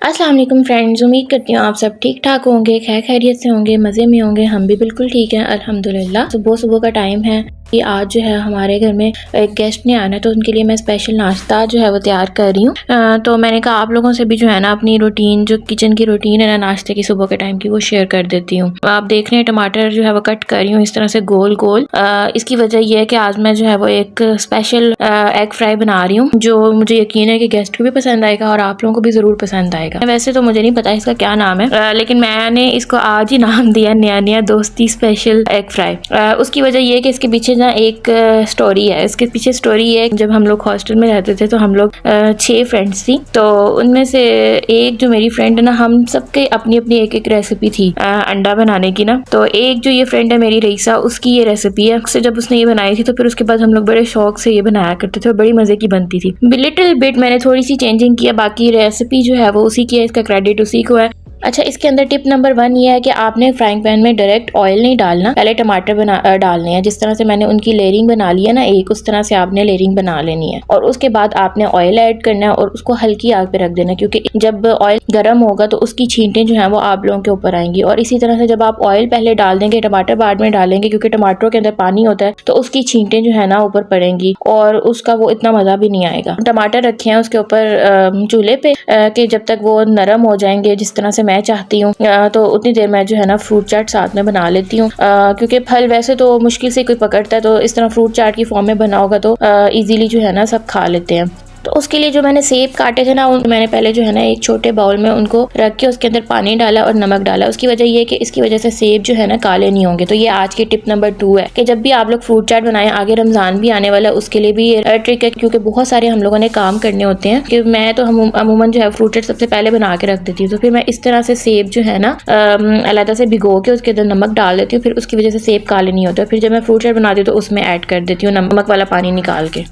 अस्सलाम वालेकुम फ्रेंड्स, उम्मीद करती हूँ आप सब ठीक ठाक होंगे, खैर खैरियत से होंगे, मज़े में होंगे। हम भी बिल्कुल ठीक हैं अल्हम्दुलिल्लाह। सुबह सुबह का टाइम है कि आज जो है हमारे घर में एक गेस्ट ने आना है, तो उनके लिए मैं स्पेशल नाश्ता जो है वो तैयार कर रही हूँ। तो मैंने कहा आप लोगों से भी जो है ना अपनी रूटीन, जो किचन की रूटीन है ना नाश्ते की सुबह के टाइम की, वो शेयर कर देती हूँ। आप देख रहे हैं टमाटर जो है वो कट कर रही हूँ इस तरह से गोल गोल। इसकी वजह यह है कि आज मैं जो है वो एक स्पेशल एग फ्राई बना रही हूँ, जो मुझे यकीन है कि गेस्ट को भी पसंद आएगा और आप लोगों को भी ज़रूर पसंद आएगा। वैसे तो मुझे नहीं पता इसका क्या नाम है, लेकिन मैंने इसको आज ही नाम दिया नया नया दोस्ती स्पेशल एग फ्राई। उसकी वजह यह है कि इसके पीछे ना एक स्टोरी है। इसके पीछे स्टोरी है, जब हम लोग हॉस्टल में रहते थे तो हम लोग 6 फ्रेंड्स थी। तो उनमें से एक जो मेरी फ्रेंड है ना, हम सबके अपनी अपनी एक एक रेसिपी थी अंडा बनाने की ना। तो एक जो ये फ्रेंड है मेरी रईसा, उसकी ये रेसिपी है। उससे जब उसने ये बनाई थी तो फिर उसके बाद हम लोग बड़े शौक से ये बनाया करते थे और बड़ी मजे की बनती थी। लिटिल बिट मैंने थोड़ी सी चेंजिंग किया, बाकी रेसिपी जो है वो उसी की है, इसका क्रेडिट उसी को है। अच्छा, इसके अंदर टिप नंबर 1 ये है कि आपने फ्राइंग पैन में डायरेक्ट ऑयल नहीं डालना, पहले टमाटर डालने हैं। जिस तरह से मैंने उनकी लेयरिंग बना ली है ना एक, उस तरह से आपने लेयरिंग बना लेनी है और उसके बाद आपने ऑयल ऐड करना है और उसको हल्की आग पे रख देना है, क्योंकि जब ऑयल गर्म होगा तो उसकी छींटें जो है वो आप लोगों के ऊपर आएंगी। और इसी तरह से जब आप ऑयल पहले डाल देंगे, टमाटर बाद में डालेंगे, क्योंकि टमाटरों के अंदर पानी होता है, तो उसकी छींटें जो है ना ऊपर पड़ेंगी और उसका वो इतना मजा भी नहीं आएगा। टमाटर रखे हैं उसके ऊपर चूल्हे पे कि जब तक वो नरम हो जाएंगे जिस तरह से मैं चाहती हूँ, तो उतनी देर मैं जो है ना फ्रूट चाट साथ में बना लेती हूँ। क्योंकि फल वैसे तो मुश्किल से कोई पकड़ता है, तो इस तरह फ्रूट चाट की फॉर्म में बना होगा तो इजीली जो है ना सब खा लेते हैं। तो उसके लिए जो मैंने सेब काटे थे ना, मैंने पहले जो है ना एक छोटे बाउल में उनको रख के उसके अंदर पानी डाला और नमक डाला। उसकी वजह ये है कि इसकी वजह से सेब जो है ना काले नहीं होंगे। तो ये आज की टिप नंबर 2 है कि जब भी आप लोग फ्रूट चाट बनाएं, आगे रमजान भी आने वाला है, उसके लिए भी ये ट्रिक है, क्योंकि बहुत सारे हम लोगों ने काम करने होते हैं। कि मैं तो अमूमन जो है फ्रूट चाट सबसे पहले बना के रख देती हूँ, तो फिर मैं इस तरह से सेब जो है ना अलग से भिगो के उसके अंदर नमक डाल देती हूँ, फिर उसकी वजह से सेब काले नहीं होते। फिर जब मैं फ्रूट चाट बनाती हूँ तो उसमें ऐड कर देती हूँ नमक वाला पानी निकाल के।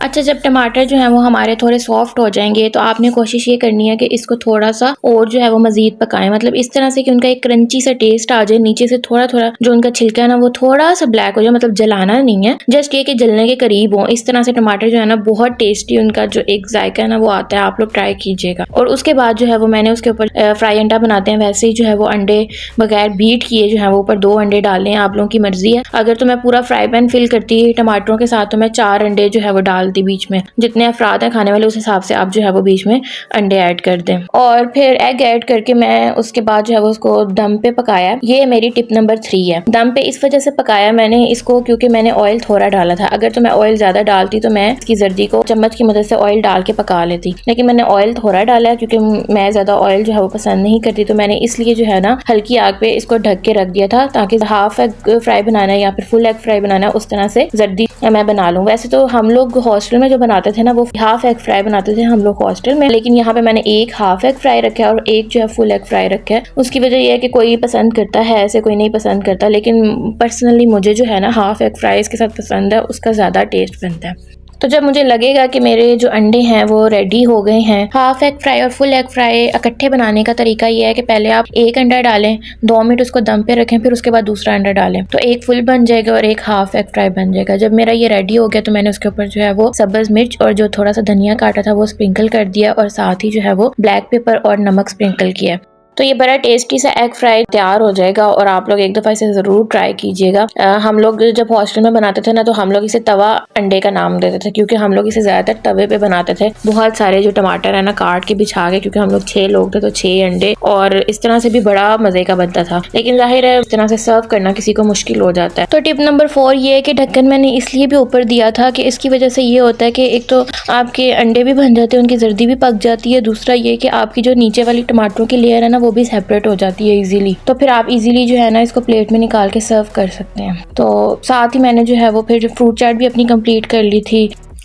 अच्छा, जब टमाटर जो है वो हमारे थोड़े सॉफ्ट हो जाएंगे तो आपने कोशिश ये करनी है कि इसको थोड़ा सा और जो है वो मजीद पकाएं, मतलब इस तरह से कि उनका एक क्रंची सा टेस्ट आ जाए, नीचे से थोड़ा थोड़ा जो उनका छिलका है ना वो थोड़ा सा ब्लैक हो जाए, मतलब जलाना नहीं है, जस्ट ये कि जलने के करीब हो। इस तरह से टमाटर जो है ना बहुत टेस्टी उनका जो एक जायका है ना वो आता है, आप लोग ट्राई कीजिएगा। और उसके बाद जो है वो मैंने उसके ऊपर फ्राई अंडा बनाते हैं वैसे ही जो है वो अंडे बगैर बीट किए जो है वो ऊपर 2 अंडे डालने हैं, आप लोगों की मर्जी है। अगर तो मैं पूरा फ्राई पैन फिल करती टमाटरों के साथ तो मैं 4 अंडे जो है वो डालती बीच में। जितने अफराद हैं खाने वाले उस हिसाब से आप जो है वो बीच में अंडे ऐड कर दें और फिर एग ऐड करके मैं उसके बाद जो है वो उसको दम पे पकाया। ये मेरी टिप नंबर 3 है। दम पे इस वजह से पकाया मैंने इसको क्योंकि मैंने ऑयल थोड़ा डाला था। अगर तो मैं ऑयल ज्यादा डालती तो मैं इसकी जर्दी को चम्मच की मदद से ऑयल डाल के पका लेती, लेकिन मैंने ऑयल थोड़ा डाला क्योंकि मैं ज्यादा ऑयल जो है वो पसंद नहीं करती। तो मैंने इसलिए जो है ना हल्की आग पे इसको ढक के रख दिया था, ताकि हाफ एग फ्राई बनाना है या फिर फुल एग फ्राई बनाना है उस तरह से जर्दी मैं बना लूँ। वैसे तो हम लोग हॉस्टल में जो बनाते थे ना वो हाफ एग फ्राई बनाते थे हम लोग हॉस्टल में, लेकिन यहाँ पे मैंने एक हाफ एग फ्राई रखा है और एक जो है फुल एग फ्राई रखा है। उसकी वजह यह है कि कोई पसंद करता है ऐसे, कोई नहीं पसंद करता, लेकिन पर्सनली मुझे जो है ना हाफ एग फ्राई इसके साथ पसंद है, उसका ज़्यादा टेस्ट बनता है। तो जब मुझे लगेगा कि मेरे जो अंडे हैं वो रेडी हो गए हैं, हाफ एग फ्राई और फुल एग फ्राई इकट्ठे बनाने का तरीका ये है कि पहले आप एक अंडा डालें, 2 मिनट उसको दम पे रखें, फिर उसके बाद दूसरा अंडा डालें, तो एक फुल बन जाएगा और एक हाफ एग फ्राई बन जाएगा। जब मेरा ये रेडी हो गया तो मैंने उसके ऊपर जो है वो सब्ज मिर्च और जो थोड़ा सा धनिया काटा था वो स्प्रिंकल कर दिया और साथ ही जो है वो ब्लैक पेपर और नमक स्प्रिंकल किया। तो ये बड़ा टेस्टी सा एग फ्राई तैयार हो जाएगा और आप लोग एक दफ़ा इसे ज़रूर ट्राई कीजिएगा। हम लोग जब हॉस्टल में बनाते थे ना तो हम लोग इसे तवा अंडे का नाम देते थे, क्योंकि हम लोग इसे ज़्यादातर तवे पे बनाते थे। बहुत सारे जो टमाटर है ना काट के बिछा के, क्योंकि हम लोग 6 लोग थे तो 6 अंडे, और इस तरह से भी बड़ा मज़े का बनता था। लेकिन जाहिर है इस तरह से सर्व करना किसी को मुश्किल हो जाता है। तो टिप नंबर 4 ये है कि ढक्कन मैंने इसलिए भी ऊपर दिया था कि इसकी वजह से ये होता है कि एक तो आपके अंडे भी बन जाते हैं, उनकी जर्दी भी पक जाती है, दूसरा ये कि आपकी जो नीचे वाली टमाटरों की लेयर है ना वो भी सेपरेट हो जाती है इजीली। तो फिर आप इजीली जो है ना इसको प्लेट में निकाल के सर्व कर सकते हैं। तो साथ ही मैंने जो है वो फिर फ्रूट चाट भी अपनी कंप्लीट कर ली थी।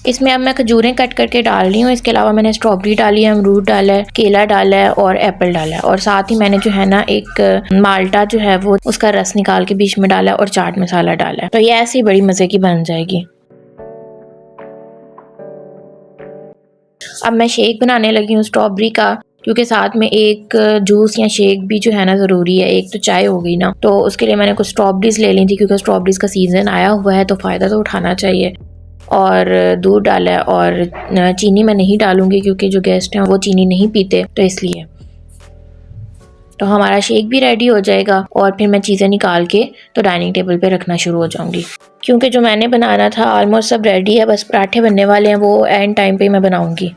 इसमें अब मैं खजूरें कट करके डाल रही हूँ। इसके अलावा मैंने स्ट्रॉबेरी डाली है, अमरूद डाला है, केला डाला है और एप्पल डाला है, और साथ ही मैंने जो है ना एक माल्टा जो है वो उसका रस निकाल के बीच में डाला है और चाट मसाला डाला है। तो ये ऐसी बड़ी मज़े की बन जाएगी। अब मैं शेक बनाने लगी हूँ स्ट्रॉबेरी का, क्योंकि साथ में एक जूस या शेक भी जो है ना ज़रूरी है। एक तो चाय हो गई ना, तो उसके लिए मैंने कुछ स्ट्रॉबेरीज ले ली थी, क्योंकि स्ट्रॉबेरीज का सीज़न आया हुआ है तो फ़ायदा तो उठाना चाहिए। और दूध डाला है, और चीनी मैं नहीं डालूँगी क्योंकि जो गेस्ट हैं वो चीनी नहीं पीते, तो इसलिए। तो हमारा शेक भी रेडी हो जाएगा और फिर मैं चीज़ें निकाल के तो डाइनिंग टेबल पे रखना शुरू हो जाऊँगी, क्योंकि जो मैंने बनाना था ऑलमोस्ट सब रेडी है, बस पराठे बनने वाले हैं, वो एंड टाइम पे मैं बनाऊँगी।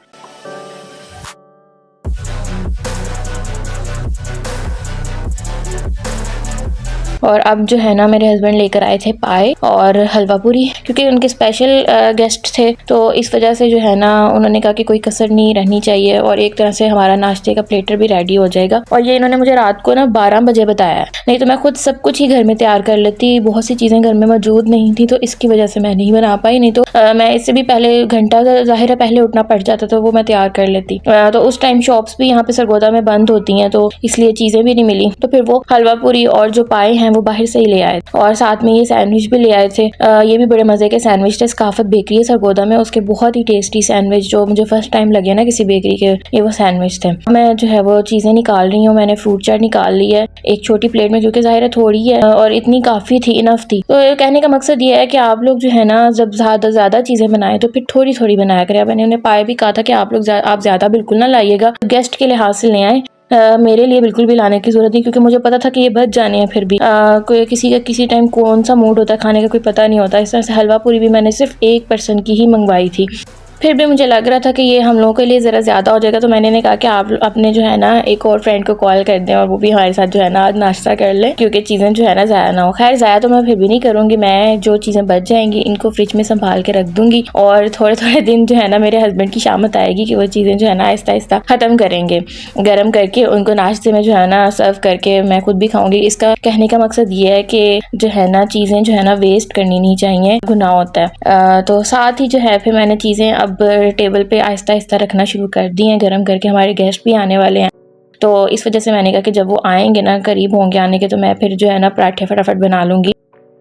और अब जो है ना मेरे हस्बैंड लेकर आए थे पाए और हलवा पूरी, क्योंकि उनके स्पेशल गेस्ट थे, तो इस वजह से जो है ना उन्होंने कहा कि कोई कसर नहीं रहनी चाहिए, और एक तरह से हमारा नाश्ते का प्लेटर भी रेडी हो जाएगा। और ये इन्होंने मुझे रात को ना 12 बजे बताया, नहीं तो मैं खुद सब कुछ ही घर में तैयार कर लेती, बहुत सी चीज़ें घर में मौजूद नहीं थी, तो इसकी वजह से मैं नहीं बना पाई, नहीं तो मैं इससे भी पहले घंटा ज़ाहिर है पहले उठना पड़ जाता, तो वो मैं तैयार कर लेती। तो उस टाइम शॉप्स भी यहाँ पे सरगोदा में बंद होती हैं, तो इसलिए चीज़ें भी नहीं मिली, तो फिर वो हलवा पूरी और जो पाए हैं वो बाहर से ही ले आए, और साथ में ये सैंडविच भी ले आए थे। ये भी बड़े मज़े के सैंडविच थे, सकाफत बेकरी है सरगोदा में, उसके बहुत ही टेस्टी सैंडविच जो मुझे फर्स्ट टाइम लगे ना किसी बेकरी के, ये वो सैंडविच थे। मैं जो है वो चीज़ें निकाल रही हूँ, मैंने फ्रूट चाट निकाल ली है एक छोटी प्लेट में, क्योंकि ज़ाहिर है थोड़ी है और इतनी काफ़ी थी, इनफ थी। तो कहने का मकसद ये है कि आप लोग जो है ना जब ज़्यादा चीज़ें बनाएं तो फिर थोड़ी थोड़ी बनाया करें। मैंने उन्हें पाए भी कहा था कि आप लोग आप ज़्यादा बिल्कुल ना लाइएगा, गेस्ट के लिहाज से ले आए, मेरे लिए बिल्कुल भी लाने की ज़रूरत नहीं, क्योंकि मुझे पता था कि ये बच जाने हैं। फिर भी कोई किसी का किसी टाइम कौन सा मूड होता है खाने का कोई पता नहीं होता। इस तरह से हलवा पूरी भी मैंने सिर्फ एक पर्सन की ही मंगवाई थी, फिर भी मुझे लग रहा था कि ये हम लोगों के लिए ज़रा ज़्यादा हो जाएगा, तो मैंने ने कहा कि आप अपने जो है ना एक और फ्रेंड को कॉल कर दें और वो भी हमारे साथ जो है ना आज नाश्ता कर लें, क्योंकि चीज़ें जो है ना ज़ाया ना हो। खैर ज़ाया तो मैं फिर भी नहीं करूँगी, मैं जो चीज़ें बच जाएंगी इनको फ्रिज में संभाल के रख दूँगी, और थोड़े थोड़े दिन जो है ना मेरे हस्बैंड की शामत आएगी कि वो चीज़ें जो है ना आहिस्ता आहिस्ता ख़त्म करेंगे, गर्म करके उनको नाश्ते में जो है ना सर्व करके मैं खुद भी खाऊँगी। इसका कहने का मकसद ये है कि जो है ना चीज़ें जो है ना वेस्ट करनी नहीं चाहिए, गुनाह होता है। तो साथ ही जो है फिर मैंने चीज़ें अब टेबल पे आहिस्ता आहिस्ता रखना शुरू कर दी हैं गर्म करके, हमारे गेस्ट भी आने वाले हैं, तो इस वजह से मैंने कहा कि जब वो आएंगे ना, करीब होंगे आने के, तो मैं फिर जो है ना पराठे फटाफट बना लूँगी,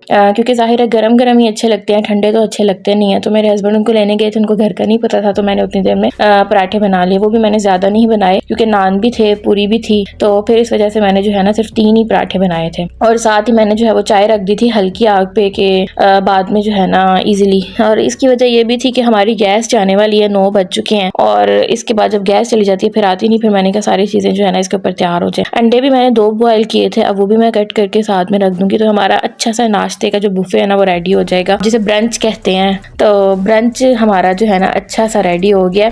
क्योंकि ज़ाहिर है गरम गरम ही अच्छे लगते हैं, ठंडे तो अच्छे लगते नहीं हैं। तो मेरे हस्बैंड उनको लेने गए थे, उनको घर का नहीं पता था, तो मैंने उतनी देर में पराठे बना लिए, वो भी मैंने ज़्यादा नहीं बनाए क्योंकि नान भी थे, पूरी भी थी, तो फिर इस वजह से मैंने जो है ना सिर्फ 3 ही पराठे बनाए थे। और साथ ही मैंने जो है वो चाय रख दी थी हल्की आग पे के बाद में जो है ना ईजिली, और इसकी वजह ये भी थी कि हमारी गैस जाने वाली है, 9 बज चुके हैं, और इसके बाद जब गैस चली जाती है फिर आती नहीं, फिर मैंने कहा सारी चीज़ें जो है ना इसके ऊपर तैयार हो जाए। अंडे भी मैंने 2 बॉयल किए थे, अब वो भी मैं कट करके साथ में रख दूँगी, तो हमारा अच्छा सा नाश्ते का जो बुफे है ना वो रेडी हो जाएगा, जिसे ब्रंच कहते हैं। तो ब्रंच हमारा जो है ना अच्छा सा रेडी हो गया।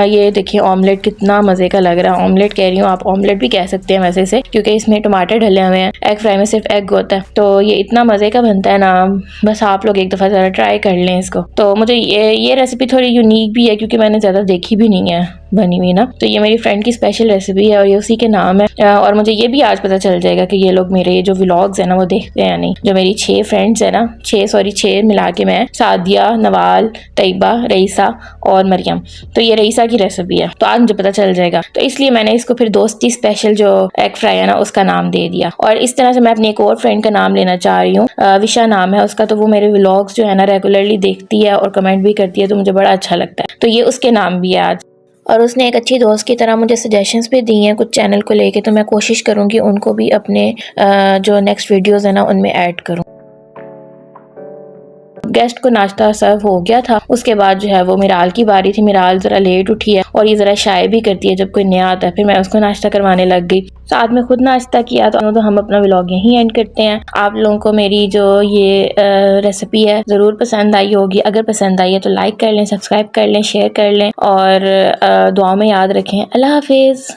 ये देखिए ऑमलेट कितना मज़े का लग रहा है, ऑमलेट कह रही हूँ, आप ऑमलेट भी कह सकते हैं वैसे इसे, क्योंकि इसमें टमाटर डले हुए हैं, एग फ्राई में सिर्फ एग होता है, तो ये इतना मज़े का बनता है ना, बस आप लोग एक दफ़ा ज़रा ट्राई कर लें इसको। तो मुझे ये रेसिपी थोड़ी यूनिक भी है क्योंकि मैंने ज़्यादा देखी भी नहीं है बनी हुई ना, तो ये मेरी फ्रेंड की स्पेशल रेसिपी है और ये उसी के नाम है। और मुझे ये भी आज पता चल जाएगा कि ये लोग मेरे जो व्लॉग्स है ना वो देखते हैं या नहीं। जो मेरी 6 फ्रेंड्स है ना, 6 मिला के मैं, सादिया, नवाल, तैयबा, रईसा और मरियम, तो ये रईसा की रेसिपी है, तो आज मुझे पता चल जाएगा, तो इसलिए मैंने इसको फिर दोस्ती स्पेशल जो एग फ्राई है ना उसका नाम दे दिया। और इस तरह से मैं अपनी एक और फ्रेंड का नाम लेना चाह रही हूँ, विशा नाम है उसका, तो वो मेरे व्लॉग्स जो है ना रेगुलरली देखती है और कमेंट भी करती है, तो मुझे बड़ा अच्छा लगता है, तो ये उसके नाम भी है आज। और उसने एक अच्छी दोस्त की तरह मुझे सजेशंस भी दी हैं कुछ चैनल को लेके, तो मैं कोशिश करूँगी उनको भी अपने जो नेक्स्ट वीडियोज़ है ना उनमें ऐड करूँ। गेस्ट को नाश्ता सर्व हो गया था, उसके बाद जो है वो मिराल की बारी थी। मिराल ज़रा लेट उठी है और ये ज़रा शाय भी करती है जब कोई नया आता है, फिर मैं उसको नाश्ता करवाने लग गई, साथ में खुद नाश्ता किया। तो हम अपना व्लॉग यहीं एंड करते हैं। आप लोगों को मेरी जो ये रेसिपी है ज़रूर पसंद आई होगी, अगर पसंद आई है तो लाइक कर लें, सब्सक्राइब कर लें, शेयर कर लें और दुआ में याद रखें। अल्लाह हाफिज़।